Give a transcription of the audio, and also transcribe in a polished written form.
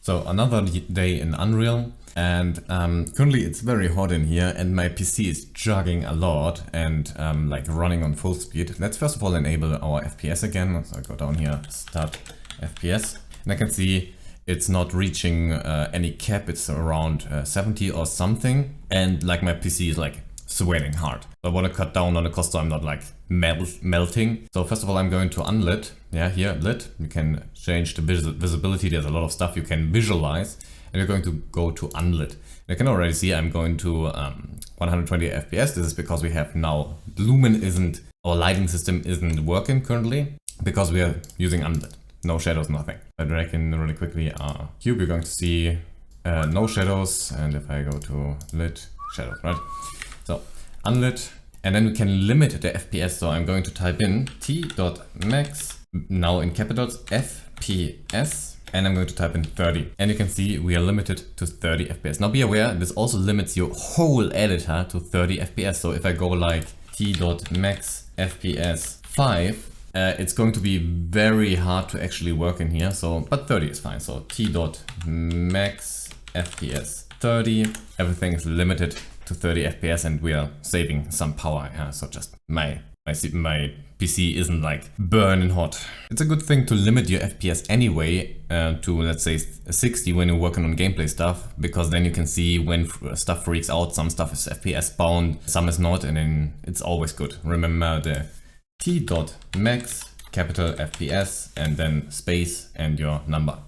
So another day in Unreal, and currently it's very hot in here and my PC is chugging a lot and like running on full speed. Let's first of all enable our FPS again. So I go down here, start FPS, and I can see it's not reaching any cap. It's around 70 or something, and like my PC is like sweating hard. So I want to cut down on the cost so I'm not like melting. So first of all, I'm going to unlit. Yeah, here, lit. You can change the visibility. There's a lot of stuff you can visualize. And you're going to go to unlit. You can already see I'm going to 120 FPS. This is because we have now lumen isn't, our lighting system isn't working currently because we are using unlit. No shadows, nothing. I drag in really quickly our cube, you're going to see no shadows. And if I go to lit, shadows, right? So unlit, and then we can limit the FPS. So I'm going to type in t.max, now in capitals, FPS, and I'm going to type in 30. And you can see we are limited to 30 FPS. Now be aware, this also limits your whole editor to 30 FPS. So if I go like t.max FPS 5, it's going to be very hard to actually work in here. So, but 30 is fine. So t.max FPS 30, everything is limited to 30 FPS and we are saving some power. So just my PC isn't like burning hot. It's a good thing to limit your FPS anyway to, let's say, 60 when you're working on gameplay stuff, because then you can see when stuff freaks out. Some stuff is FPS bound, some is not, and then it's always good. Remember the t.max capital FPS and then space and your number.